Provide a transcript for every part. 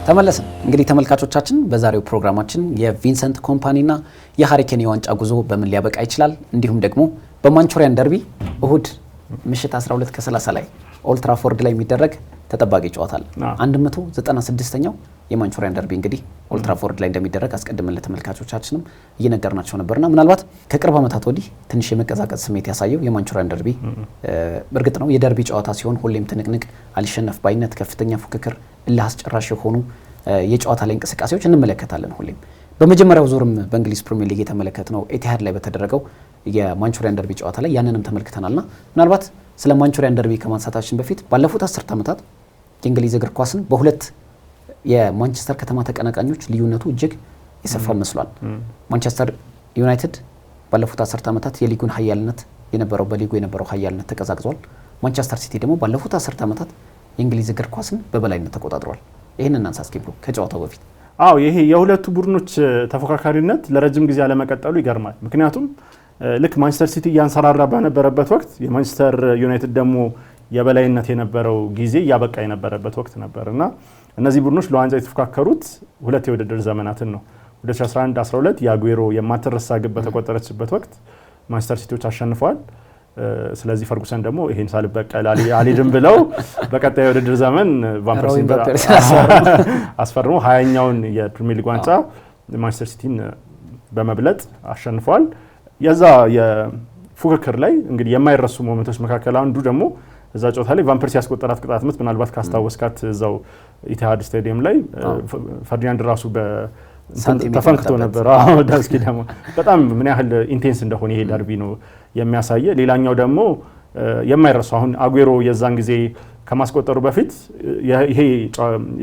ተመለስን እንግዲህ ተመልካቾቻችን በዛሬው ፕሮግራማችን የቪንሰንት ኮምፓኒና የሃሪኬን የዋንጫ ጉዞ በምን ሊያበቃ ይችላል እንዲሁም ደግሞ በማንቹሪያን ደርቢ እሁድ ምሽት 12:30 ላይ ኦልድ ትራፎርድ ላይ የሚደረግ ተጠባቂ ጨዋታ አለ 196ኛው የማንቹሪያን ደርቢ እንግዲህ ኦልድ ትራፎርድ ላይ እንደሚደረግ አስቀድመን ለተመልካቾቻችንም እየነገርናቸው ነበርና ምናልባት ከቅርብ ዓመታት ወዲህ ትንሽ የመቀዛቀዝ ስሜት ያሳየው የማንቹሪያን ደርቢ በርግጥ ነው የደርቢ ጨዋታ ሲሆን ሁሌም ትንቅንቅ አልሸነፍ ባይነት ከፍተኛ ፉክክር እልህ አስጨራሽ የሆኑ የጨዋታ ላይ እንቅስቃሴዎች እንመለከታለን ሁሌም በመጀመሪያው ዙርም በእንግሊዝ ፕሪሚየር ሊግ የተመለከትነው ኤቲሃድ ላይ በተደረገው የማንቹሪያን ደርቢ ጨዋታ ላይ ያንንም ተመልክተናልና ምናልባት ስለ ማንቹሪያን ደርቢ ከማንሳታችን በፊት ባለፉት 10 ዓመታት የእንግሊዝ እግር ኳስን በሁለት የማንቸስተር ከተማ ተቀናቃኞች ልዩነቱ እጅግ የሰፋ መስሏል ማንቸስተር ዩናይትድ ባለፉት 10 ዓመታት የሊጉን ኃያልነት የነበረው በሊጉ የነበረው ኃያልነት ተቀዛቅዟል ማንቸስተር ሲቲ ደግሞ ባለፉት 10 ዓመታት የእንግሊዝ እግር ኳስን በበላይነት ተቆጣጥሯል ይሄንን እናንሳ እስኪ ብሎ ከጨዋታው በፊት ይሄ የሁለቱ ቡድኖች ተፎካካሪነት ለረጅም ጊዜ ያለመቀጠሉ ይገርማል ምክንያቱም ልክ ማንቸስተር ሲቲ ያንሰራራ በነበረበት ወቅት የማንቸስተር ዩናይትድ ደግሞ የበላይነት የነበረው ጊዜ ያበቃ የነበረበት ወቅት ነበርና እነዚህ ቡድኖች ለዋንጫ የተፎካከሩት ሁለት የውድድር ዘመናትን ነው 2011-12 የአጉዌሮ የማትረሳ ግብ በተቆጠረችበት ወቅት ማንቸስተር ሲቲዎች አሸንፈዋል ስለዚህ ፈርጉሰን ደግሞ ይሄን ሳልበቀል አልሄድም ብለው በቀጣይ የውድድር ዘመን ቫምፐርሲን አስፈርሞ 20ኛውን የፕሪሚየር ሊግ ዋንጫ ማንቸስተር ሲቲን በመብለጥ አሸንፈዋል የዛ የፉክክር ላይ እንግዲህ የማይረሱ ሞመንቶች መካከል አንዱ ደግሞ እዛ ጨዋታ ላይ ቫምፐርሲ ያስቆጠራት ቅጣት ምት ምናልባት ካስታወስካት እዛው ኢቲሃድ ስታዲየም ላይ ፈርዲናንድ ራሱ ተፈንክቶ ነበር ዳስኪ ደግሞ በጣም ምን ያህል ኢንቴንስ እንደሆነ ይሄ ደርቢ ነው የሚያሳየ ሌላኛው ደግሞ የማይረሱ አሁን አጉዌሮ የዛን ጊዜ ከማስቆጠሩ በፊት ይሄ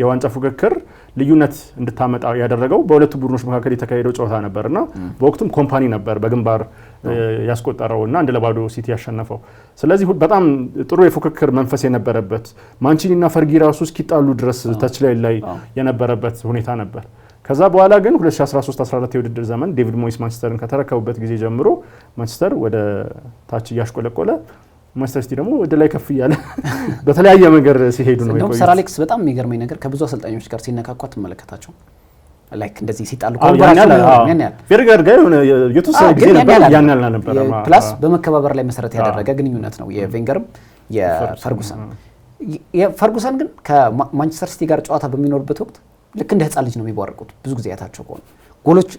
የዋንጫ ፉክክር ልዩነት እንድታመጣ ያደረገው በሁለቱ ቡድኖች መካከል የተካሄደው ጨዋታ ነበርና በወቅቱም ኮምፓኒ ነበር በግንባር ያስቆጠረውና 1-0 ሲቲ ያሸነፈው ስለዚህ በጣም ጥሩ የፉክክር መንፈስ የነበረበት ማንቺኒና ፈርጊ ራሱ እስኪጣሉ ድረስ ተች ላይ የነበረበት ሁኔታ ነበር ከዛ በኋላ ግን 2013-14 የውድድር ዘመን ዴቪድ ሞይስ ማንቸስተርን ከተረከቡበት ጊዜ ጀምሮ ማንቸስተር ወደ ታች ያሽቆለቆለ ማንቸስተር ሲቲ ደግሞ ወደ ላይ ከፍ ይያለ በተለያየ መንገድ ሲሄዱ ነው እንደውም ሰር አሌክስ በጣም የሚገርመኝ ነገር ከብዙ አሰልጣኞች ጋር ሲነካኳት ተመለከታቸው ላይክ እንደዚህ ሲጣሉ ፌርገር ጋር የሆነ የተወሰነ ጊዜ ነበር ያናልና ነበር ፕላስ በመከባበር ላይ መሰረት ያደረገ ግንኙነት ነው የቬንገርም የፈርጉሰን ግን ከማንቸስተር ሲቲ ጋር ጨዋታ በሚኖርበት ወቅት ልክ እንደ ህፃን ልጅ ነው የሚቧርቁት ብዙ ጊዜ ያታቸው ከሆነ ጎሎች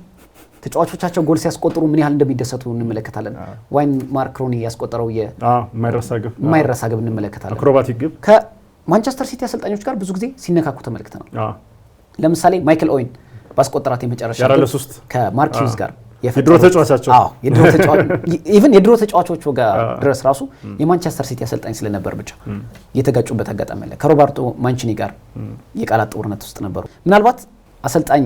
ተጫዋቾቻቸው ጎል ሲያስቆጥሩ ምን ያህል እንደሚደሰቱ እንመለከታለን ዋይን ማርክ ሮኒ ያስቆጠረው የማይረሳ ግብ እንመለከታለን አክሮባቲክ ግብ ከማንቸስተር ሲቲ አሰልጣኞች ጋር ብዙ ጊዜ ሲነካኩ ተመልክተናል ለምሳሌ ማይክል ኦዌን ባስቆጠራት የመጨረሻ ከማርክ ሂውዝ ጋር የድሮ ተጫዋቾቻቸው ኢቭን የድሮ ተጫዋቾቹ ጋር ድረስ ራሱ የማንቸስተር ሲቲ አሰልጣኝ ስለነበር ብቻ የተጋጩበት አጋጣሚ አለ ከሮበርቶ ማንቺኒ ጋር የቃላት ጦርነት ውስጥ ነበሩ ምናልባት አሰልጣኝ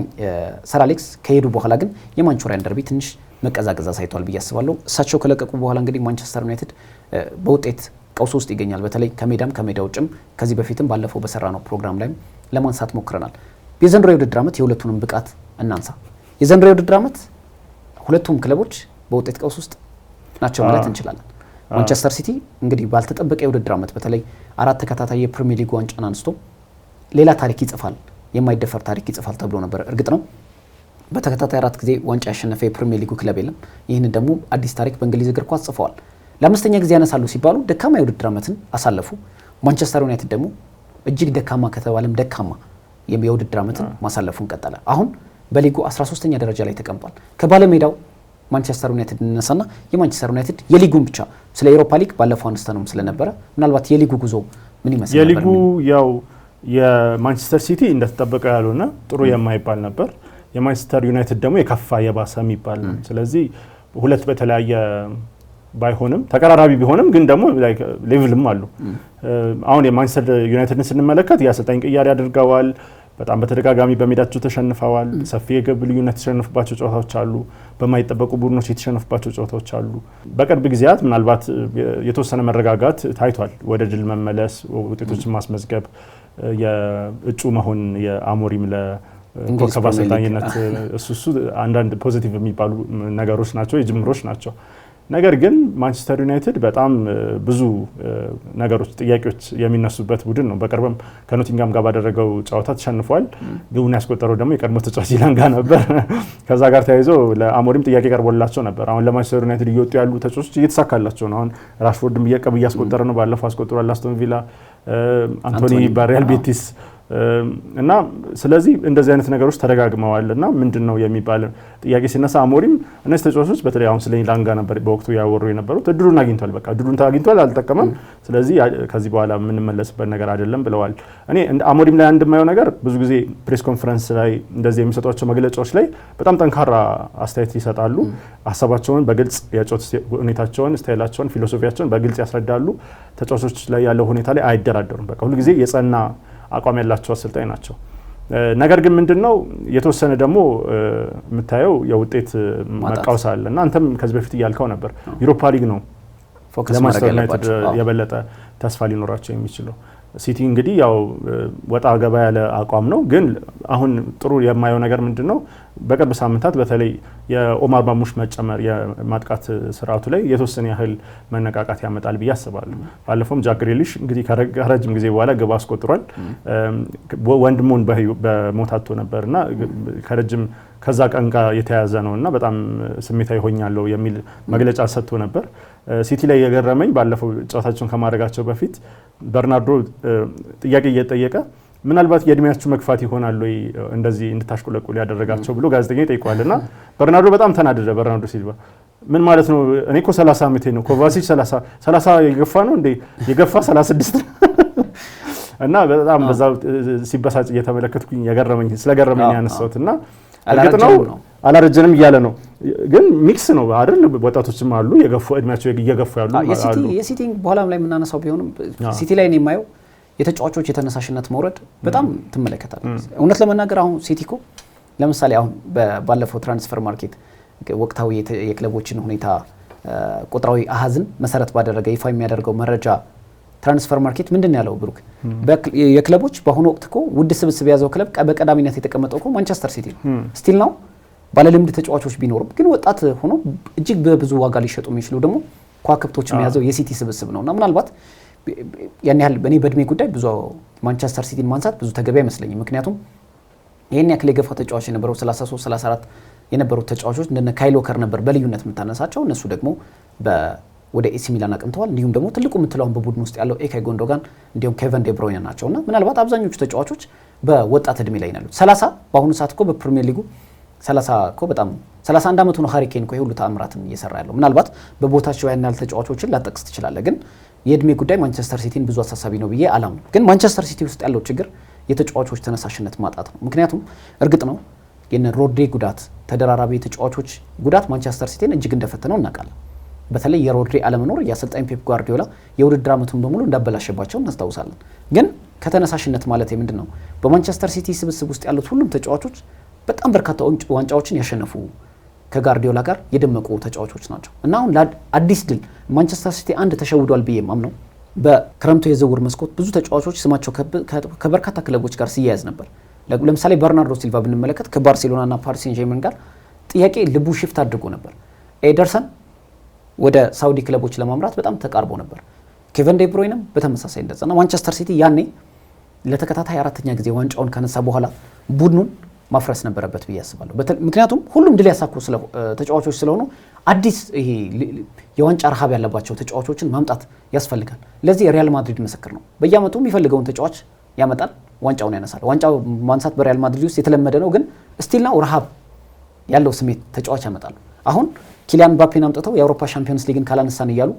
ሰር አሌክስ ከሄዱ በኋላ ግን የማንቹሪያን ደርቢ ትንሽ መቀዛቀዝ አሳይቷል ብዬ አስባለሁ እሳቸው ከለቀቁ በኋላ እንግዲህ ማንቸስተር ዩናይትድ በውጤት ቀውስ ውስጥ ይገኛል በተለይ ከሜዳው ውጭም ከዚህ በፊትም ባለፈው በሰራነው ፕሮግራም ላይ ለማንሳት ሞክረናል የዘንድሮ የውድድር ዓመት የሁለቱንም ብቃት እናንሳ የዘንድሮ የውድድር ዓመት ሁለቱም ክለቦች በውጤት ቀውስ ውስጥ ናቸው ማለት እንችላለን ማንቸስተር ሲቲ እንግዲህ ባልተጠበቀ የውድድር ዓመት በተለይ 4 ተከታታይ የፕሪሚየር ሊግ ዋንጫን አንስቶ ሌላ ታሪክ ይጽፋል የማይደፈር ታሪክ ይጽፋል ተብሎ ነበር እርግጥ ነው በተከታታይ 4 ጊዜ ዋንጫ ያሸነፈ የፕሪሚየር ሊጉ ክለብ የለም ይህንን ደግሞ አዲስ ታሪክ በእንግሊዝ እግር ኳስ ጽፈዋል ለአምስተኛ ጊዜ ያነሳሉ ሲባሉ ደካማ የውድድር ዓመትን አሳለፉ ማንቸስተር ዩናይትድ ደግሞ እጅግ ደካማ ከተባለም ደካማ የውድድር ዓመትን ማሳለፉን ቀጠለ አሁን በሊጉ 13ኛ ደረጃ ላይ ተቀምጧል ከባለሜዳው ማንቸስተር ዩናይትድ እንነሳና የማንቸስተር ዩናይትድ የሊጉን ብቻ ስለ ኤሮፓ ሊግ ባለፈው አንስተንም ስለነበረ ምናልባት የሊጉ ጉዞ ምን ይመስላል የሊጉ ያው የማንቸስተር ሲቲ እንደተጠበቀው ያሉና ጥሩ የማይባል ነበር የማንቸስተር ዩናይትድ ደግሞ የከፋ የባሰ የሚባል ነው ስለዚህ ሁለት በተለያየ ባይሆንም ተቀራራቢ ቢሆንም ግን ደግሞ ላይክ ሌቭልም አሉ አሁን የማንቸስተር ዩናይትድን ስንመለከት የአሰልጣኝ ቅያሬ አድርገዋል በጣም በተደጋጋሚ በሜዳቸው ተሸንፈዋል ሰፊ የግብ ልዩነት የተሸነፉባቸው ጨዋታዎች አሉ በማይጠበቁ ቡድኖች የተሸነፉባቸው ጨዋታዎች አሉ በቅርብ ጊዜያት ምናልባት የተወሰነ መረጋጋት ታይቷል ወደ ድል መመለስ ውጤቶችን ማስመዝገብ የእጩ መሆን የአሞሪም ለኮከብ አሰልጣኝነት እሱ አንዳንድ ፖዚቲቭ የሚባሉ ነገሮች ናቸው የጅምሮች ናቸው ነገር ግን ማንቸስተር ዩናይትድ በጣም ብዙ ነገሮች ጥያቄዎች የሚነሱበት ቡድን ነው። በቅርብም ከኖቲንጋም ጋር ባደረገው ጨዋታ ተሸንፏል። ግቡን ያስቆጠረው ደግሞ የቀድሞ ተጫዋች ኢላንጋ ነበር። ከዛ ጋር ተያይዞ ለአሞሪም ጥያቄ ቀርቦላቸው ነበር። አሁን ለማንቸስተር ዩናይትድ እየወጡ ያሉ ተጫዋቾች እየተሳካላቸው ነው። አሁን ራሽፎርድም እያስቆጠረ ነው። ባለፈው አስቆጥሯል አስቶን ቪላ፣ አንቶኒ በሪያል ቤቲስ እና ስለዚህ እንደዚህ አይነት ነገሮች ተደጋግመዋል እና ምንድነው የሚባል ጥያቄ ሲነሳ አሞሪም እነዚህ ተጫዋቾች በተለይ አሁን ስለ ኢላንጋ ነበር በወቅቱ ያወሩ የነበሩት እድሉን አግኝቷል፣ በቃ እድሉን አግኝቷል፣ አልተጠቀመም፣ ስለዚህ ከዚህ በኋላ የምንመለስበት ነገር አይደለም ብለዋል። እኔ አሞሪም ላይ አንድማየው ነገር ብዙ ጊዜ ፕሬስ ኮንፈረንስ ላይ እንደዚህ የሚሰጧቸው መግለጫዎች ላይ በጣም ጠንካራ አስተያየት ይሰጣሉ። ሀሳባቸውን በግልጽ የጨዋታ ሁኔታቸውን፣ ስታይላቸውን፣ ፊሎሶፊያቸውን በግልጽ ያስረዳሉ። ተጫዋቾች ላይ ያለው ሁኔታ ላይ አይደራደሩም። በቃ ሁሉ ጊዜ የጸና አቋም ያላቸው አሰልጣኝ ናቸው። ነገር ግን ምንድነው የተወሰነ ደግሞ የምታየው የውጤት መቃወስ አለ እና አንተም ከዚህ በፊት እያልከው ነበር ዩሮፓ ሊግ ነው ለማንቸስተር ዩናይትድ የበለጠ ተስፋ ሊኖራቸው የሚችለው። ሲቲ እንግዲህ ያው ወጣ ገባ ያለ አቋም ነው። ግን አሁን ጥሩ የማየው ነገር ምንድነው በቅርብ ሳምንታት በተለይ የኦማር ማሙሽ መጨመር የማጥቃት ስርዓቱ ላይ የተወሰነ ያህል መነቃቃት ያመጣል ብዬ አስባለሁ። ባለፈውም ጃክ ግሪሊሽ እንግዲህ ከረጅም ጊዜ በኋላ ግብ አስቆጥሯል። ወንድሙን በሞታቶ ነበርና ከዛ ቀን ጋር የተያያዘ ነውና በጣም ስሜታዊ ሆኛለሁ የሚል መግለጫ ሰጥቶ ነበር። ሲቲ ላይ የገረመኝ ባለፈው ጨዋታቸውን ከማድረጋቸው በፊት በርናርዶ ጥያቄ እየጠየቀ ምናልባት የእድሜያችሁ መግፋት ይሆናል ወይ እንደዚህ እንድታሽቆለቁል ያደረጋቸው ብሎ ጋዜጠኛ ይጠይቀዋልና በርናርዶ በጣም ተናደደ። በርናርዶ ሲልቫ ምን ማለት ነው? እኔ እኮ 30 ዓመቴ ነው። ኮቫሲች 30 የገፋ ነው እንዴ? የገፋ 36 እና በጣም በዛው ሲበሳጭ እየተመለከትኩኝ ስለገረመኝ ያነሳሁትና እርግጥ ነው አላረጀንም እያለ ነው፣ ግን ሚክስ ነው አይደል? ወጣቶችም አሉ የገፉ እድሜያቸው እየገፉ ያሉ አሉ። የሲቲ በኋላም ላይ የምናነሳው ቢሆንም ሲቲ ላይ ነው የማየው የተጫዋቾች የተነሳሽነት መውረድ በጣም ትመለከታለህ። እውነት ለመናገር አሁን ሲቲ እኮ ለምሳሌ አሁን ባለፈው ትራንስፈር ማርኬት ወቅታዊ የክለቦችን ሁኔታ ቁጥራዊ አሃዝን መሰረት ባደረገ ይፋ የሚያደርገው መረጃ ትራንስፈር ማርኬት ምንድን ያለው ብሩክ የክለቦች በአሁኑ ወቅት እኮ ውድ ስብስብ የያዘው ክለብ በቀዳሚነት የተቀመጠው እኮ ማንቸስተር ሲቲ ነው። ስቲል ነው ባለልምድ ተጫዋቾች ቢኖሩም ግን ወጣት ሆኖ እጅግ በብዙ ዋጋ ሊሸጡ የሚችሉ ደግሞ ከዋክብቶችን የያዘው የሲቲ ስብስብ ነውና ምናልባት ያን ያህል በእኔ በእድሜ ጉዳይ ብዙ ማንቸስተር ሲቲን ማንሳት ብዙ ተገቢ አይመስለኝም። ምክንያቱም ይሄን ያክል የገፋ ተጫዋች የነበረው 33 34 የነበሩት ተጫዋቾች እንደነ ካይል ዎከር ነበር በልዩነት የምታነሳቸው። እነሱ ደግሞ ወደ ኤሲ ሚላን አቅንተዋል። እንዲሁም ደግሞ ትልቁ የምትለውን በቡድን ውስጥ ያለው ኤካይ ጎንዶጋን እንዲሁም ኬቨን ዴ ብሮይነ ናቸውና ምናልባት አብዛኞቹ ተጫዋቾች በወጣት እድሜ ላይ ናሉ። 30 በአሁኑ ሰዓት እኮ በፕሪሚየር ሊጉ 30 እኮ በጣም 31 ዓመቱ ነው ሃሪ ኬን እኮ የሁሉ ተአምራትን እየሰራ ያለው። ምናልባት በቦታቸው ያን ያህል ተጫዋቾችን ላጠቅስ ትችላለህ፣ ግን የእድሜ ጉዳይ ማንቸስተር ሲቲን ብዙ አሳሳቢ ነው ብዬ አላምንም። ግን ማንቸስተር ሲቲ ውስጥ ያለው ችግር የተጫዋቾች ተነሳሽነት ማጣት ነው። ምክንያቱም እርግጥ ነው የነ ሮድሪ ጉዳት፣ ተደራራቢ ተጫዋቾች ጉዳት ማንቸስተር ሲቲን እጅግ እንደፈተነው እናውቃለን። በተለይ የሮድሪ አለመኖር የአሰልጣኝ ፔፕ ጓርዲዮላ የውድድር ዓመቱን በሙሉ እንዳበላሸባቸው እናስታውሳለን። ግን ከተነሳሽነት ማለት ምንድነው? በማንቸስተር ሲቲ ስብስብ ውስጥ ያሉት ሁሉም ተጫዋቾች በጣም በርካታ ዋንጫዎችን ያሸነፉ ከጋርዲዮላ ጋር የደመቁ ተጫዋቾች ናቸው እና አሁን አዲስ ድል ማንቸስተር ሲቲ አንድ ተሸውዷል ብዬ ማምነው በክረምቱ የዝውውር መስኮት ብዙ ተጫዋቾች ስማቸው ከበርካታ ክለቦች ጋር ሲያያዝ ነበር። ለምሳሌ በርናርዶ ሲልቫ ብንመለከት ከባርሴሎናና ፓሪስ ሴን ጀርመን ጋር ጥያቄ ልቡ ሽፍት አድርጎ ነበር። ኤደርሰን ወደ ሳውዲ ክለቦች ለማምራት በጣም ተቃርቦ ነበር። ኬቨን ዴ ብሮይነም በተመሳሳይ እንደዛና ማንቸስተር ሲቲ ያኔ ለተከታታይ አራተኛ ጊዜ ዋንጫውን ካነሳ በኋላ ቡድኑን ማፍረስ ነበረበት ብዬ አስባለሁ። ምክንያቱም ሁሉም ድል ያሳኩ ተጫዋቾች ስለሆኑ አዲስ ይሄ የዋንጫ ረሃብ ያለባቸው ተጫዋቾችን ማምጣት ያስፈልጋል። ለዚህ ሪያል ማድሪድ ምስክር ነው። በየአመቱ የሚፈልገውን ተጫዋች ያመጣል፣ ዋንጫውን ያነሳል። ዋንጫው ማንሳት በሪያል ማድሪድ ውስጥ የተለመደ ነው፣ ግን ስቲል ነው ረሃብ ያለው ስሜት ተጫዋች ያመጣሉ። አሁን ኪሊያን ምባፔን አምጥተው የአውሮፓ ሻምፒዮንስ ሊግን ካላነሳን እያሉ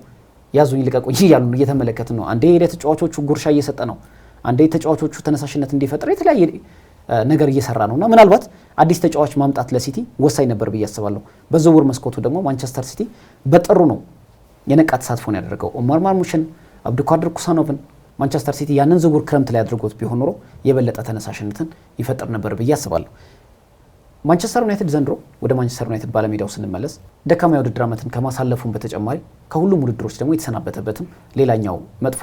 ያዙኝ ልቀቁኝ እያሉ እየተመለከትን ነው። አንዴ ተጫዋቾቹ ጉርሻ እየሰጠ ነው፣ አንዴ ተጫዋቾቹ ተነሳሽነት እንዲፈጠር የተለያየ ነገር እየሰራ ነውና ምናልባት አዲስ ተጫዋች ማምጣት ለሲቲ ወሳኝ ነበር ብዬ አስባለሁ። በዝውውር መስኮቱ ደግሞ ማንቸስተር ሲቲ በጥሩ ነው የነቃ ተሳትፎን ያደረገው። ኦማር ማርሙሽን፣ አብዱልቃድር ኩሳኖቭን ማንቸስተር ሲቲ ያንን ዝውውር ክረምት ላይ አድርጎት ቢሆን ኖሮ የበለጠ ተነሳሽነትን ይፈጥር ነበር ብዬ አስባለሁ። ማንቸስተር ዩናይትድ ዘንድሮ ወደ ማንቸስተር ዩናይትድ ባለሜዳው ስንመለስ ደካማ የውድድር ዓመትን ከማሳለፉን በተጨማሪ ከሁሉም ውድድሮች ደግሞ የተሰናበተበትም ሌላኛው መጥፎ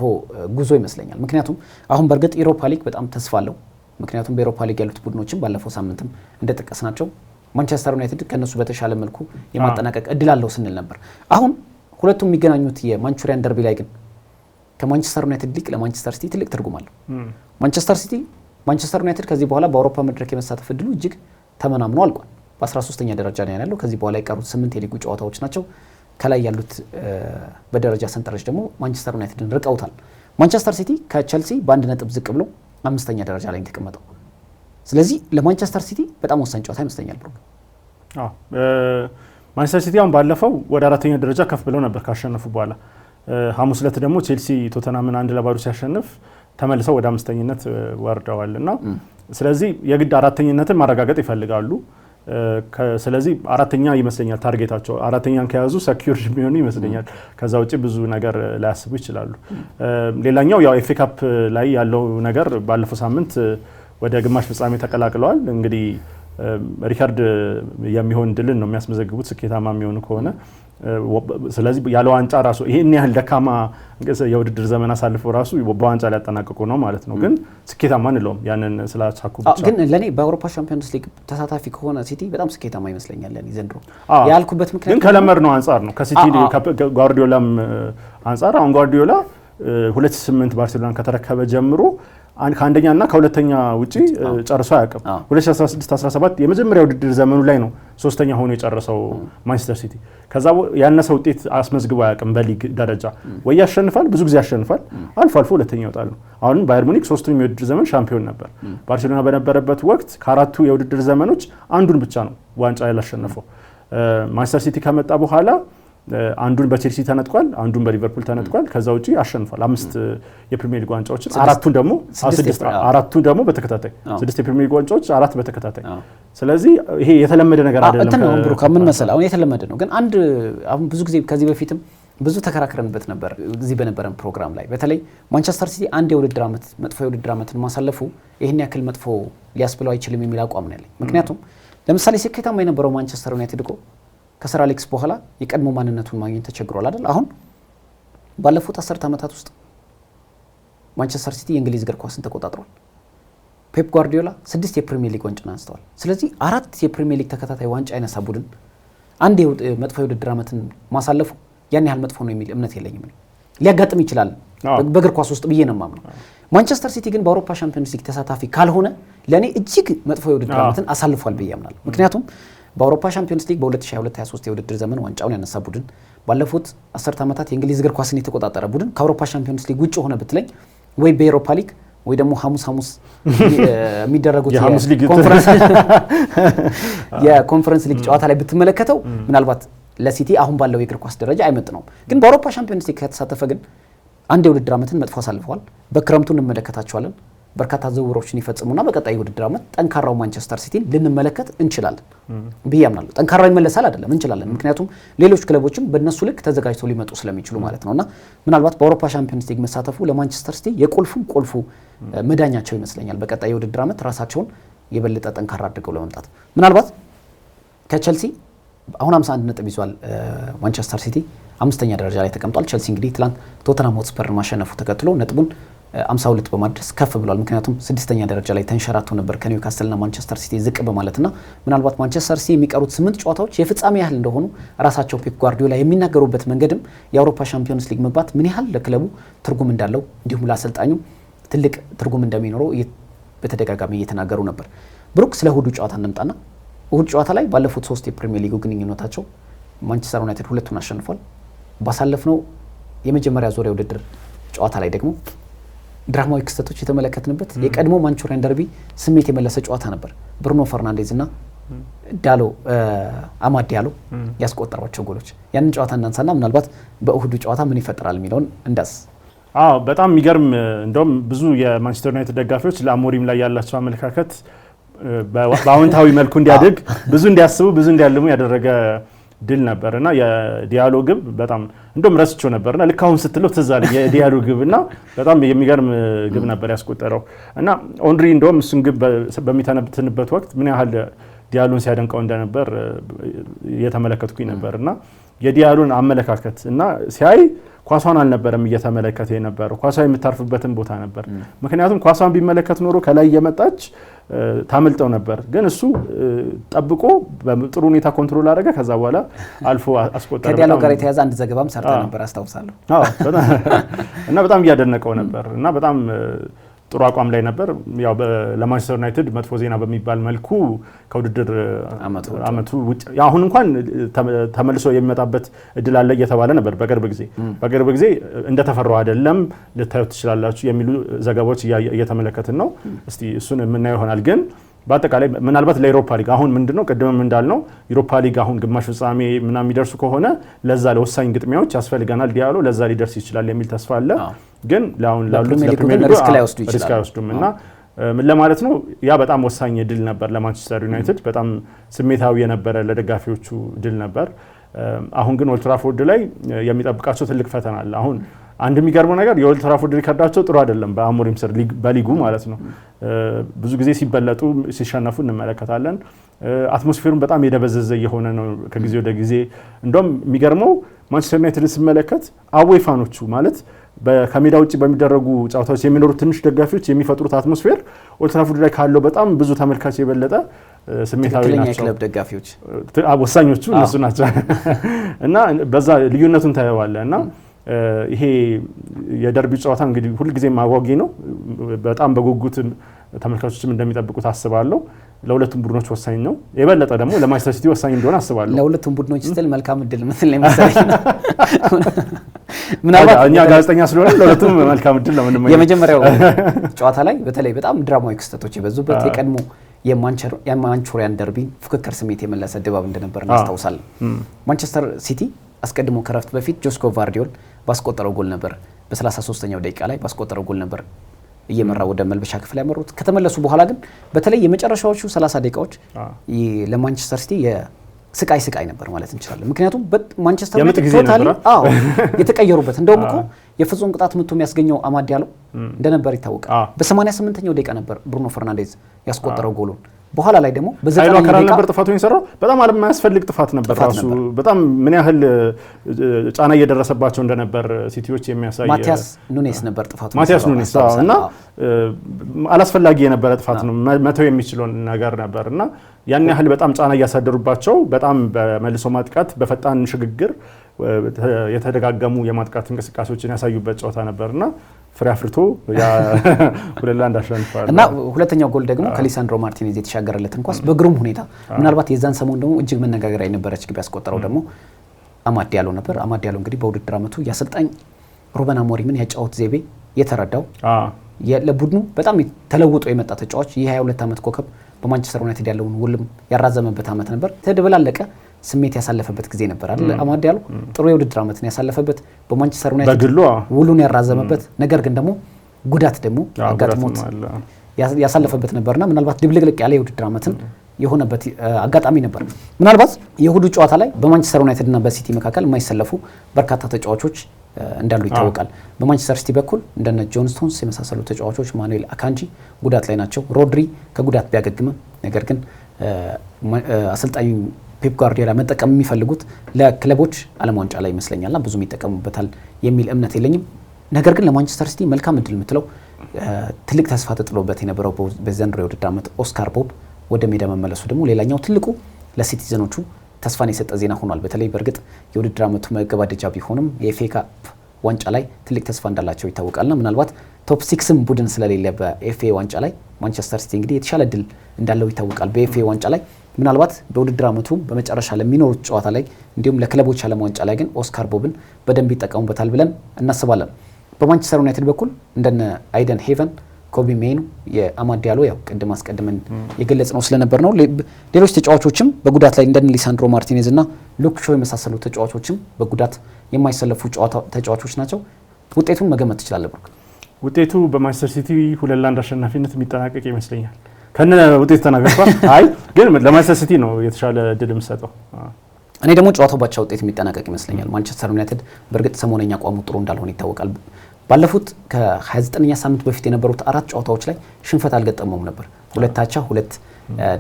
ጉዞ ይመስለኛል። ምክንያቱም አሁን በእርግጥ ዩሮፓ ሊግ በጣም ተስፋ አለው። ምክንያቱም በዩሮፓ ሊግ ያሉት ቡድኖችን ባለፈው ሳምንትም እንደጠቀስናቸው ማንቸስተር ዩናይትድ ከነሱ በተሻለ መልኩ የማጠናቀቅ እድል አለው ስንል ነበር። አሁን ሁለቱም የሚገናኙት የማንቹሪያን ደርቢ ላይ ግን ከማንቸስተር ዩናይትድ ሊግ ለማንቸስተር ሲቲ ትልቅ ትርጉም አለው። ማንቸስተር ዩናይትድ ከዚህ በኋላ በአውሮፓ መድረክ የመሳተፍ እድሉ እጅግ ተመናምኖ አልቋል። በ13ኛ ደረጃ ላይ ያለው ከዚህ በኋላ የቀሩት 8 የሊጉ ጨዋታዎች ናቸው። ከላይ ያሉት በደረጃ ሰንጠረዥ ደግሞ ማንቸስተር ዩናይትድን ርቀውታል። ማንቸስተር ሲቲ ከቸልሲ በአንድ ነጥብ ዝቅ ብሎ 5ኛ ደረጃ ላይ የተቀመጠው። ስለዚህ ለማንቸስተር ሲቲ በጣም ወሳኝ ጨዋታ ይመስለኛል ብሎ ማንቸስተር ሲቲ አሁን ባለፈው ወደ 4ኛ ደረጃ ከፍ ብለው ነበር ካሸነፉ በኋላ። ሐሙስ ዕለት ደግሞ ቼልሲ ቶተናምን 1-0 ሲያሸንፍ ተመልሰው ወደ 5ኝነት ወርደዋል እና ስለዚህ የግድ 4ኝነትን ማረጋገጥ ይፈልጋሉ። ስለዚህ 4ኛ ይመስለኛል ታርጌታቸው። 4ኛን ከያዙ ሰኪዩር የሚሆኑ ይመስለኛል። ከዛ ውጪ ብዙ ነገር ላያስቡ ይችላሉ። ሌላኛው ያው ኤፍ ኤ ካፕ ላይ ያለው ነገር ባለፈው ሳምንት ወደ ግማሽ ፍጻሜ ተቀላቅለዋል። እንግዲህ ሪካርድ የሚሆን ድልን ነው የሚያስመዘግቡት ስኬታማ የሚሆኑ ከሆነ። ስለዚህ ያለ ዋንጫ ራሱ ይሄን ያህል ደካማ የውድድር ዘመን አሳልፈው ራሱ በዋንጫ ሊያጠናቅቁ ነው ማለት ነው። ግን ስኬታማ እንለውም ያንን ስላቻኩ ብቻ። ግን ለኔ በአውሮፓ ሻምፒዮንስ ሊግ ተሳታፊ ከሆነ ሲቲ በጣም ስኬታማ ይመስለኛል ለኔ ዘንድሮ። ያልኩበት ምክንያት ግን ከለመድ ነው አንጻር ነው ከሲቲ ጓርዲዮላም አንጻር። አሁን ጓርዲዮላ 2008 ባርሴሎናን ከተረከበ ጀምሮ ከአንደኛና ከሁለተኛ ውጪ ጨርሶ አያውቅም። 2016-17 የመጀመሪያ ውድድር ዘመኑ ላይ ነው 3ኛ ሆኖ የጨረሰው ማንቸስተር ሲቲ። ከዛ ያነሰ ውጤት አስመዝግቦ አያውቅም በሊግ ደረጃ። ወይ ያሸንፋል፣ ብዙ ጊዜ ያሸንፋል፣ አልፎ አልፎ ሁለተኛ ይወጣል ነው። አሁን ባየር ሙኒክ 3ቱም የውድድር ዘመን ሻምፒዮን ነበር። ባርሴሎና በነበረበት ወቅት ከ4ቱ የውድድር ዘመኖች አንዱን ብቻ ነው ዋንጫ ያላሸነፈው። ማንቸስተር ሲቲ ከመጣ በኋላ አንዱን በቼልሲ ተነጥቋል፣ አንዱን በሊቨርፑል ተነጥቋል። ከዛ ውጪ አሸንፏል 5 የፕሪሚየር ሊግ ዋንጫዎችን፣ አራቱን ደግሞ በተከታታይ 6 የፕሪሚየር ሊግ ዋንጫዎች 4 በተከታታይ። ስለዚህ ይሄ የተለመደ ነገር አይደለም። እንትን ነው ብሩክ ምን መሰለህ አሁን የተለመደ ነው። ግን አሁን ብዙ ጊዜ ከዚህ በፊትም ብዙ ተከራክረንበት ነበር እዚህ በነበረን ፕሮግራም ላይ። በተለይ ማንቸስተር ሲቲ አንድ የውድድር ዓመት መጥፎ የውድድር ዓመትን ማሳለፉ ይሄን ያክል መጥፎ ሊያስብለው አይችልም የሚል አቋም ነው ያለኝ። ምክንያቱም ለምሳሌ ስኬታማ የነበረው ማንቸስተር ዩናይትድ እኮ ከሰር አሌክስ በኋላ የቀድሞ ማንነቱን ማግኘት ተቸግሯል አይደል? አሁን ባለፉት 10 ዓመታት ውስጥ ማንቸስተር ሲቲ የእንግሊዝ እግር ኳስን ተቆጣጥሯል። ፔፕ ጓርዲዮላ 6 የፕሪሚየር ሊግ ዋንጫን አንስተዋል። ስለዚህ 4 የፕሪሚየር ሊግ ተከታታይ ዋንጫ ያነሳ ቡድን አንድ መጥፎ የውድድር ዓመትን ማሳለፉ ያን ያህል መጥፎ ነው የሚል እምነት የለኝም። ሊያጋጥም ይችላል በእግር ኳስ ውስጥ ብዬ ነው የማምነው። ማንቸስተር ሲቲ ግን በአውሮፓ ሻምፒዮንስ ሊግ ተሳታፊ ካልሆነ ለእኔ እጅግ መጥፎ የውድድር ዓመትን አሳልፏል ብዬ አምናለሁ። ምክንያቱም በአውሮፓ ሻምፒዮንስ ሊግ በ2022-23 የውድድር ዘመን ዋንጫውን ያነሳ ቡድን ባለፉት 10 ዓመታት የእንግሊዝ እግር ኳስን የተቆጣጠረ ቡድን ከአውሮፓ ሻምፒዮንስ ሊግ ውጭ ሆነ ብትለኝ ወይ በኤሮፓ ሊግ ወይ ደግሞ ሐሙስ የሚደረጉት የኮንፈረንስ ሊግ ጨዋታ ላይ ብትመለከተው ምናልባት ለሲቲ አሁን ባለው የእግር ኳስ ደረጃ አይመጥነውም። ግን በአውሮፓ ሻምፒዮንስ ሊግ ከተሳተፈ ግን አንድ የውድድር ዓመትን መጥፎ አሳልፈዋል። በክረምቱ እንመለከታቸዋለን። በርካታ ዝውውሮችን ይፈጽሙና በቀጣይ ውድድር ዓመት ጠንካራው ማንቸስተር ሲቲን ልንመለከት እንችላለን ብዬ አምናለሁ። ጠንካራው ይመለሳል አይደለም እንችላለን። ምክንያቱም ሌሎች ክለቦችም በእነሱ ልክ ተዘጋጅተው ሊመጡ ስለሚችሉ ማለት ነውና ምናልባት በአውሮፓ ሻምፒዮንስ ሊግ መሳተፉ ለማንቸስተር ሲቲ የቁልፉ መዳኛቸው ይመስለኛል። በቀጣይ የውድድር ዓመት ራሳቸውን የበለጠ ጠንካራ አድርገው ለመምጣት ምናልባት ከቸልሲ አሁን 51 ነጥብ ይዟል ማንቸስተር ሲቲ 5ኛ ደረጃ ላይ ተቀምጧል። ቸልሲ እንግዲህ ትላንት ቶተንሃም ሆትስፐርን ማሸነፉ ተከትሎ ነጥቡን 52 በማድረስ ከፍ ብሏል። ምክንያቱም 6ኛ ደረጃ ላይ ተንሸራቶ ነበር ከኒውካስልና ማንቸስተር ሲቲ ዝቅ በማለትና ምናልባት ማንቸስተር ሲቲ የሚቀሩት 8 ጨዋታዎች የፍጻሜ ያህል እንደሆኑ ራሳቸው ፔፕ ጓርዲዮላ የሚናገሩበት መንገድም የአውሮፓ ሻምፒዮንስ ሊግ መግባት ምን ያህል ለክለቡ ትርጉም እንዳለው እንዲሁም ለአሰልጣኙ ትልቅ ትርጉም እንደሚኖረው በተደጋጋሚ እየተናገሩ ነበር። ብሩክ ስለ እሁዱ ጨዋታ እንምጣና እሁድ ጨዋታ ላይ ባለፉት 3 የፕሪሚየር ሊግ ግንኙነታቸው ማንቸስተር ዩናይትድ 2ቱን አሸንፏል። ባሳለፍነው የመጀመሪያ ዙር የውድድር ጨዋታ ላይ ደግሞ ድራማዊ ክስተቶች የተመለከትንበት የቀድሞ ማንቹሪያን ደርቢ ስሜት የመለሰ ጨዋታ ነበር። ብሩኖ ፈርናንዴዝ እና አማድ ዲያሎ ያስቆጠሯቸው ጎሎች ያንን ጨዋታ እናንሳና ምናልባት በእሁዱ ጨዋታ ምን ይፈጠራል የሚለውን እንዳስ። በጣም የሚገርም እንደውም ብዙ የማንቸስተር ዩናይትድ ደጋፊዎች ለአሞሪም ላይ ያላቸው አመለካከት በአዎንታዊ መልኩ እንዲያድግ ብዙ እንዲያስቡ ብዙ እንዲያልሙ ያደረገ ድል ነበርና የዲያሎ ግብ በጣም እንደውም ረስቸው ነበርና ልክ አሁን ስትለው ትዝ አለኝ የዲያሎ ግብና በጣም የሚገርም ግብ ነበር ያስቆጠረው እና ኦንሪ እንደውም እሱን ግብ በሚተነብትንበት ወቅት ምን ያህል ዲያሎን ሲያደንቀው እንደነበር እየተመለከትኩኝ ነበርና የዲያሎን አመለካከት እና ሲያይ ኳሷን አልነበረም እየተመለከተ የነበረው ኳሷ የምታርፍበትን ቦታ ነበር። ምክንያቱም ኳሷን ቢመለከት ኖሮ ከላይ እየመጣች ታመልጠው ነበር ግን እሱ ጠብቆ በጥሩ ሁኔታ ኮንትሮል አደረገ ከዛ በኋላ አልፎ አስቆጠረ ከዲያሎግ ጋር የተያዘ አንድ ዘገባም ሰርተ ነበር አስታውሳለሁ እና በጣም ያደነቀው ነበር እና በጣም ጥሩ አቋም ላይ ነበር ያው ለማንቸስተር ዩናይትድ መጥፎ ዜና በሚባል መልኩ ከውድድር አመቱ አሁን እንኳን ተመልሶ የሚመጣበት እድል አለ እየተባለ ነበር በቅርብ ጊዜ እንደተፈራው አይደለም ልታዩት ትችላላችሁ የሚሉ ዘገባዎች እየተመለከትን ነው እስቲ እሱን የምናየው ይሆናል ግን በአጠቃላይ ምናልባት ለዩሮፓ ሊግ አሁን ምንድነው ቀደም እንዳልነው ዩሮፓ ሊግ አሁን ግማሽ ፍጻሜ ምናምን የሚደርሱ ከሆነ ለዛ ለወሳኝ ግጥሚያዎች ያስፈልጋናል ዲያሎ ለዛ ሊደርስ ይችላል የሚል ተስፋ አለ ግን ለአሁን ላሉት ለፕሪሚየር ሊግ ሪስክ ላይ ወስዱምና ምን ለማለት ነው ያ በጣም ወሳኝ ድል ነበር ለማንቸስተር ዩናይትድ በጣም ስሜታዊ የነበረ ለደጋፊዎቹ ድል ነበር አሁን ግን ኦልድ ትራፎርድ ላይ የሚጠብቃቸው ትልቅ ፈተና አለ አሁን አንድ የሚገርመው ነገር የኦልድ ትራፎርድ ሪከርዳቸው ጥሩ አይደለም በአሞሪም ስር በሊጉ ማለት ነው ብዙ ጊዜ ሲበለጡ ሲሸነፉ እንመለከታለን አትሞስፌሩን በጣም የደበዘዘ የሆነ ነው ከጊዜ ወደ ጊዜ እንደውም የሚገርመው ማንቸስተር ዩናይትድ ሲመለከት አዌይ ፋኖቹ ማለት ከሜዳ ውጪ በሚደረጉ ጨዋታዎች የሚኖሩ ትንሽ ደጋፊዎች የሚፈጥሩት አትሞስፌር ኦልድ ትራፎርድ ላይ ካለው በጣም ብዙ ተመልካች የበለጠ ስሜታዊ ናቸው የክለብ ደጋፊዎች ወሳኞቹ እነሱ ናቸው እና በዛ ልዩነቱን ታየዋለና ይሄ የደርቢ ጨዋታ እንግዲህ ሁሉ ጊዜ ማጓጊ ነው በጣም በጉጉት ተመልካቾችም እንደሚጠብቁት አስባለሁ ለሁለቱም ቡድኖች ወሳኝ ነው የበለጠ ደግሞ ለማንቸስተር ሲቲ ወሳኝ እንደሆነ አስባለሁ ለሁለቱም ቡድኖች ስትል መልካም እድል መስል ላይ መሰለኝ ምናልባት እኛ ጋዜጠኛ ስለሆነ ለሁለቱም መልካም እድል ነው ምንም የመጀመሪያው ጨዋታ ላይ በተለይ በጣም ድራማዊ ክስተቶች የበዙበት የቀድሞ የማንቹሪያን ደርቢ ፍክክር ስሜት የመለሰ ድባብ እንደነበር እናስታውሳለን ማንቸስተር ሲቲ አስቀድሞ ከረፍት በፊት ጆስኮ ቫርዲዮል ባስቆጠረው ጎል ነበር በ33ኛው ደቂቃ ላይ ባስቆጠረው ጎል ነበር እየመራ ወደ መልበሻ ክፍል ያመሩት ከተመለሱ በኋላ ግን በተለይ የመጨረሻዎቹ 30 ደቂቃዎች ለማንቸስተር ሲቲ ስቃይ ነበር ማለት እንችላለን ምክንያቱም ማንቸስተር ዩናይትድ ቶታሊ የተቀየሩበት እንደውም እኮ የፍጹም ቅጣት ምቱ የሚያስገኘው አማድ ዲያሎ እንደነበር ይታወቃል በ88ኛው ደቂቃ ነበር ብሩኖ ፈርናንዴዝ ያስቆጠረው ጎሉን በኋላ ላይ ደግሞ በዘጠና ደቂቃ ነበር ጥፋቱን የሰራው በጣም የማያስፈልግ ጥፋት ነበር ራሱ በጣም ምን ያህል ጫና እየደረሰባቸው እንደነበር ሲቲዎች የሚያሳይ ማቲያስ ኑኔስ ነበር ጥፋቱን ማቲያስ ኑኔስ እና አላስፈላጊ የነበረ ጥፋት ነው መተው የሚችለው ነገር ነበርና ያን ያህል በጣም ጫና እያሳደሩባቸው በጣም በመልሶ ማጥቃት በፈጣን ሽግግር የተደጋገሙ የማጥቃት እንቅስቃሴዎችን ያሳዩበት ጨዋታ ነበርና ፍሬ አፍርቶ ያ 2-1 አሸንፏል እና ሁለተኛው ጎል ደግሞ ከሊሳንድሮ ማርቲኔዝ የተሻገረለትን ኳስ በግሩም ሁኔታ ምናልባት የዛን ሰሞን ደግሞ እጅግ መነጋገሪያ የነበረች ግብ ያስቆጠረው ደግሞ አማድ ዲያሎ ነበር አማድ ዲያሎ እንግዲህ በውድድር አመቱ ያሰልጣኝ ሩበን አሞሪምን ያጫወት ዘይቤ የተረዳው ለቡድኑ በጣም ተለውጦ የመጣ ተጫዋች የ22 አመት ኮከብ በማንቸስተር ዩናይትድ ያለውን ውልም ያራዘመበት አመት ነበር ተደበላለቀ ስሜት ያሳለፈበት ጊዜ ነበር አይደል አማድ ዲያሎ ጥሩ የውድድር አመትን ያሳለፈበት በማንቸስተር ዩናይትድ ውሉን ያራዘመበት ነገር ግን ደግሞ ጉዳት ደግሞ አጋጥሞት ያሳለፈበት ነበርና ምናልባት ድብልቅልቅ ያለ የውድድር አመትን የሆነበት አጋጣሚ ነበር ምናልባት የሁዱ ጨዋታ ላይ በማንቸስተር ዩናይትድ እና በሲቲ መካከል የማይሰለፉ በርካታ ተጫዋቾች እንዳሉ ይታወቃል በማንቸስተር ሲቲ በኩል እንደነ ጆን ስቶንስ የመሳሰሉ ተጫዋቾች ማኑኤል አካንጂ ጉዳት ላይ ናቸው ሮድሪ ከጉዳት ቢያገግምም ነገር ግን አሰልጣኙ ፔፕ ጋርዲዮላ መጠቀም የሚፈልጉት ለክለቦች ዓለም ዋንጫ ላይ ይመስለኛልና ብዙ ይተቀሙበታል የሚል እምነት የለኝም ነገር ግን ለማንቸስተር ሲቲ መልካም እድል የምትለው ትልቅ ተስፋ ተጥሎበት የነበረው በዘንድሮ የውድድር ዓመት ኦስካር ቦብ ወደ ሜዳ መመለሱ ደግሞ ሌላኛው ትልቁ ለሲቲዘኖቹ ተስፋን የሰጠ ዜና ሆኗል በተለይ በእርግጥ የውድድር ዓመቱ መገባደጃ ቢሆንም የኤፍኤ ካፕ ዋንጫ ላይ ትልቅ ተስፋ እንዳላቸው ይታወቃልና ምናልባት ቶፕ 6ም ቡድን ስለሌለ በኤፍኤ ዋንጫ ላይ ማንቸስተር ሲቲ እንግዲህ የተሻለ እድል እንዳለው ይታወቃል በኤፍኤ ዋንጫ ላይ ምናልባት በውድድር ዓመቱ በመጨረሻ ለሚኖሩት ጨዋታ ላይ እንዲሁም ለክለቦች ዓለም ዋንጫ ላይ ግን ኦስካር ቦብን በደንብ ይጠቀሙበታል ብለን እናስባለን በማንቸስተር ዩናይትድ በኩል እንደነ አይደን ሄቨን ኮቢ ሜኑ የአማድ ዲያሎ ያው ቅድም አስቀድመን የገለጽ ነው ስለነበር ነው ሌሎች ተጫዋቾችም በጉዳት ላይ እንደነ ሊሳንድሮ ማርቲኔዝ እና ሉክ ሾው የመሳሰሉ ተጫዋቾችም በጉዳት የማይሰለፉ ተጫዋቾች ናቸው ውጤቱን መገመት ትችላለህ ብሩክ ውጤቱ በማንቸስተር ሲቲ 2-1 አሸናፊነት የሚጠናቀቅ ይመስለኛል ከነ ውጤት ተናገርኳ አይ ግን ለማንቸስተር ሲቲ ነው የተሻለ ድል የምሰጠው እኔ ደግሞ ጨዋታው ባቻ ውጤት የሚጠናቀቅ ይመስለኛል ማንቸስተር ዩናይትድ በእርግጥ ሰሞነኛ አቋሙ ጥሩ እንዳልሆነ ይታወቃል ባለፉት ከ29ኛ ሳምንት በፊት የነበሩት 4 ጨዋታዎች ላይ ሽንፈት አልገጠመውም ነበር ሁለት አቻ ሁለት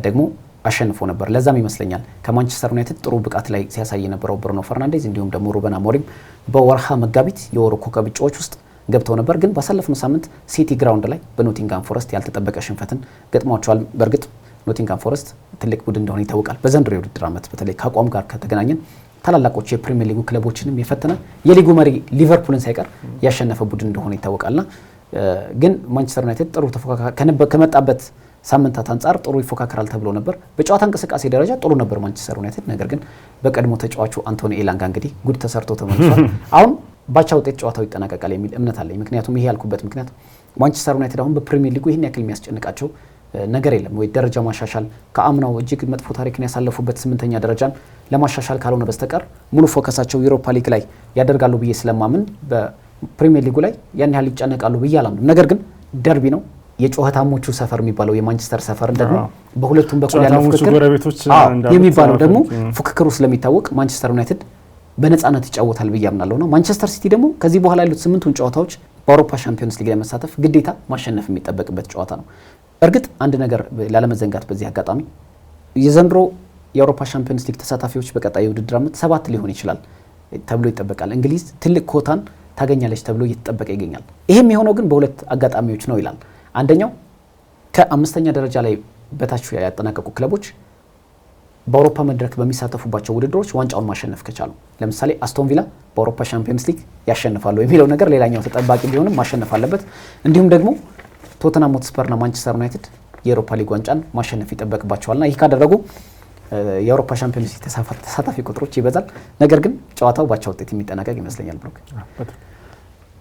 ደግሞ አሸንፎ ነበር ለዛም ይመስለኛል ከማንቸስተር ዩናይትድ ጥሩ ብቃት ላይ ሲያሳይ የነበረው ብሩኖ ፈርናንዴዝ እንዲሁም ደግሞ ሩበን አሞሪም በወርሃ መጋቢት የወሩ ኮከብ ተጫዋቾች ውስጥ ገብተው ነበር። ግን ባሳለፍነው ሳምንት ሲቲ ግራውንድ ላይ በኖቲንጋም ፎረስት ያልተጠበቀ ሽንፈትን ገጥሟቸዋል። በእርግጥ ኖቲንጋም ፎረስት ትልቅ ቡድን እንደሆነ ይታወቃል። በዘንድሮ የውድድር ዓመት በተለይ ከአቋም ጋር ከተገናኘን ታላላቆቹ የፕሪሚየር ሊጉ ክለቦችንም የፈተነ የሊጉ መሪ ሊቨርፑልን ሳይቀር ያሸነፈ ቡድን እንደሆነ ይታወቃልና ግን ማንቸስተር ዩናይትድ ጥሩ ከመጣበት ሳምንታት አንጻር ጥሩ ይፎካከራል ተብሎ ነበር። በጨዋታ እንቅስቃሴ ደረጃ ጥሩ ነበር ማንቸስተር ዩናይትድ። ነገር ግን በቀድሞ ተጫዋቹ አንቶኒ ኤላንጋ እንግዲህ ጉድ ተሰርቶ ተመልሷል። አሁን ባቻ ውጤት ጨዋታው ይጠናቀቃል የሚል እምነት አለኝ። ምክንያቱም ይሄ ያልኩበት ምክንያት ማንቸስተር ዩናይትድ አሁን በፕሪሚየር ሊጉ ይህን ያክል የሚያስጨንቃቸው ነገር የለም ወይ ደረጃ ማሻሻል ከአምናው እጅግ መጥፎ ታሪክን ያሳለፉበት 8ኛ ደረጃን ለማሻሻል ካልሆነ በስተቀር ሙሉ ፎከሳቸው ዩሮፓ ሊግ ላይ ያደርጋሉ ብዬ ስለማምን በፕሪሚየር ሊጉ ላይ ያን ያህል ይጨነቃሉ ብዬ አላምንም። ነገር ግን ደርቢ ነው የጩኸታሞቹ ሰፈር የሚባለው የማንቸስተር ሰፈር ደግሞ በሁለቱም በኩል ያለው ፉክክር የሚባለው ደግሞ ፉክክሩ ስለሚታወቅ ማንቸስተር ዩናይትድ በነፃነት ይጫወታል ብዬ አምናለሁና ማንቸስተር ሲቲ ደግሞ ከዚህ በኋላ ያሉት 8ቱን ጨዋታዎች በአውሮፓ ሻምፒዮንስ ሊግ ለመሳተፍ ግዴታ ማሸነፍ የሚጠበቅበት ጨዋታ ነው። እርግጥ አንድ ነገር ላለመዘንጋት በዚህ አጋጣሚ የዘንድሮ የአውሮፓ ሻምፒዮንስ ሊግ ተሳታፊዎች በቀጣይ ውድድር ዓመት 7 ሊሆን ይችላል ተብሎ ይጠበቃል። እንግሊዝ ትልቅ ኮታን ታገኛለች ተብሎ እየተጠበቀ ይገኛል። ይሄም የሆነው ግን በሁለት አጋጣሚዎች ነው ይላል። አንደኛው ከ5ኛ ደረጃ ላይ በታች ያጠናቀቁ ክለቦች በአውሮፓ መድረክ በሚሳተፉባቸው ውድድሮች ዋንጫውን ማሸነፍ ከቻሉ፣ ለምሳሌ አስቶን ቪላ በአውሮፓ ሻምፒዮንስ ሊግ ያሸንፋሉ የሚለው ነገር ሌላኛው ተጠባቂ ቢሆንም ማሸነፍ አለበት። እንዲሁም ደግሞ ቶተንሃም ሆትስፐርና ማንቸስተር ዩናይትድ የአውሮፓ ሊግ ዋንጫን ማሸነፍ ይጠበቅባቸዋልና ይህ ካደረጉ የአውሮፓ ሻምፒዮንስ ሊግ ተሳታፊ ቁጥሮች ይበዛል። ነገር ግን ጨዋታው ባቻ ውጤት የሚጠናቀቅ ይመስለኛል። ብሩክ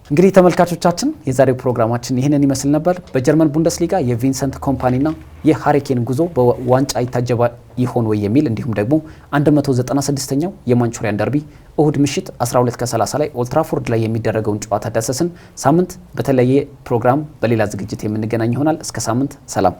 እንግዲህ ተመልካቾቻችን የዛሬው ፕሮግራማችን ይህንን ይመስል ነበር። በጀርመን ቡንደስሊጋ የቪንሰንት ኮምፓኒና የሃሪኬን ጉዞ በዋንጫ ይታጀባ ይሆን ወይ የሚል እንዲሁም ደግሞ 196ኛው የማንቹሪያን ደርቢ እሁድ ምሽት 12:30 ላይ ኦልትራፎርድ ላይ የሚደረገውን ጨዋታ ዳሰስን። ሳምንት በተለየ ፕሮግራም በሌላ ዝግጅት የምንገናኝ ይሆናል። እስከ ሳምንት ሰላም።